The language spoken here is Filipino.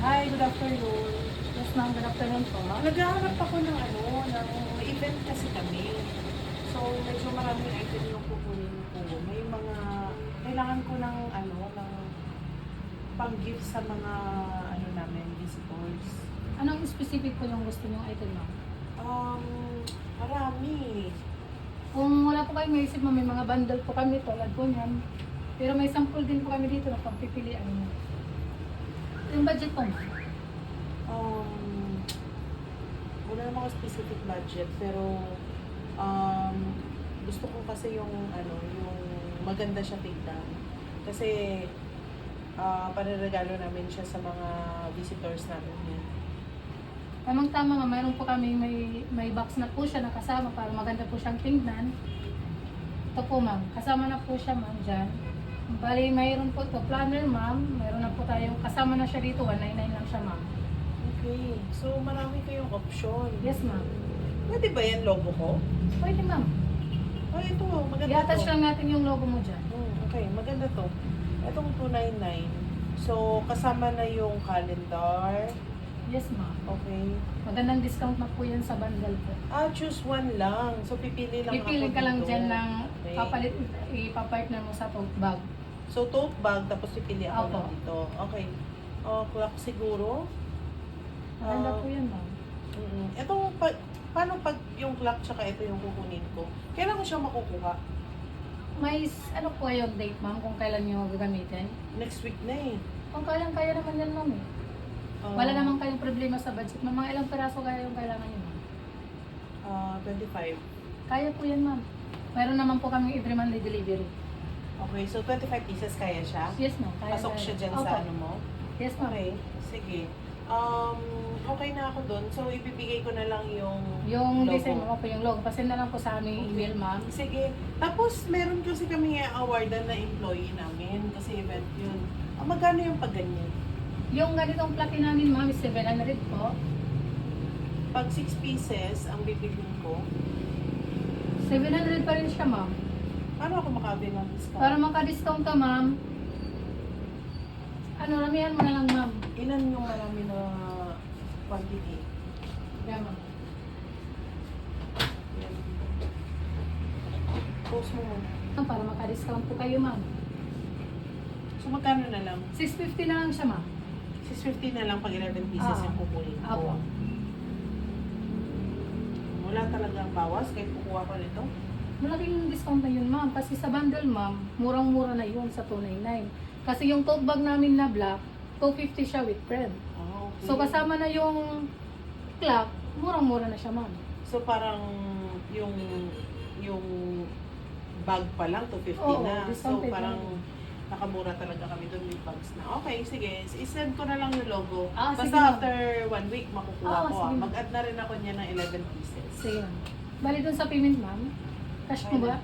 Hi, good afternoon. Yes, ma'am. Good afternoon po. Naghahanap ako ng ng event kasi kami. So, medyo maraming item yung kukunin ko. May mga, kailangan ko ng ng pang-gift sa mga, namin, visitors. Anong specific po yung gusto niyong item, ma'am? Um, Marami. Kung wala po kayong maisip, ma'am, may mga bundle po kami tulad po niyan. Pero may sample din po kami dito na pagpipilian niyo. Yung budget po, ma'am? Wala namang specific budget, pero gusto ko kasi yung maganda siya tignan. Kasi panaregalo namin siya sa mga visitors namin. Tamang-tama, ma'am. Mayroon po kami may box na po siya nakasama para maganda po siyang tingnan. Ito po, ma'am. Kasama na po siya, ma'am, dyan. Bali, mayroon po ito planner, ma'am. Mayroon na po tayong kasama na siya dito. 199 lang siya, ma'am. Okay. So, marami kayong option. Yes, ma'am. Pwede ba yan logo ko? Pwede, ma'am. Ay, ito. Maganda I-attach to. lang natin yung logo mo dyan. Okay, maganda to. Itong 299. So, kasama na yung calendar. Yes, ma'am. Okay. Magandang discount na po yan sa bundle po. Choose one lang. So, pipili lang Pipili ako ka lang dito. dyan ng Okay. ipapartner mo sa tote bag. So, tote bag, tapos pipili ako Opo. lang dito. Okay. Clock siguro. Maganda po yan, ma'am. Itong, paano pag yung clock tsaka ito yung kukunin ko? Kailan ko siya makukuha? May ano po yung date, ma'am, kung kailan nyo gagamitin? Next week na eh. Kung kailan kaya naman yan, ma'am eh. Wala naman kayong problema sa budget, ma'am. Mga ilang peraso kaya yung kailangan nyo, ma'am? 25. Kaya po yan, ma'am. Meron naman po kami every Monday delivery. Okay, so 25 pieces kaya siya? Yes, ma'am. Kaya Pasok siya dyan Opo. sa ano mo? Yes, ma'am. Okay, sige. Okay na ako doon. So, ibibigay ko na lang yung Yung logo. design mo po, yung logo. Pasend na lang po sa aming email, ma'am. Sige. Tapos, meron kasi kami awardan na employee namin kasi event yun. Magkano yung pag ganyan? Yung ganitong plaki namin, ma'am, is 700 po. Pag 6 pieces ang bibilhin ko, 700 pa rin siya, ma'am. paano ako makabi ng discount? Para maka-discount ka, ma'am, ramihan mo na lang, ma'am. Ilan yung marami na quantity? Yeah, ma'am. Yan. Post mo muna. Para maka-discount po kayo, ma'am. So, magkano na lang? 650 na lang siya, ma'am. 650 na lang pag 11 pieces yung kukunin ko. Apo. Wala talagang bawas kahit kukuha ko nito. Malaking discount na yun, ma'am. Kasi sa bundle, ma'am, murang-mura na yun sa 299. Kasi yung tote bag namin na black, 250 siya with friend. Okay. So, kasama na yung clock, murang-mura na siya, ma'am. So, parang yung bag pa lang, 250 Oo, na. So, discounted parang na. nakamura talaga kami doon with bags na. Okay, sige. I-send ko na lang yung logo. Sige, Basta ma'am. after 1 week, makukuha ko. sige, ma'am. Mag-add na rin ako niya ng 11 pieces. Sige, ma'am. Bali dun sa payment, ma'am. Cash mo ba?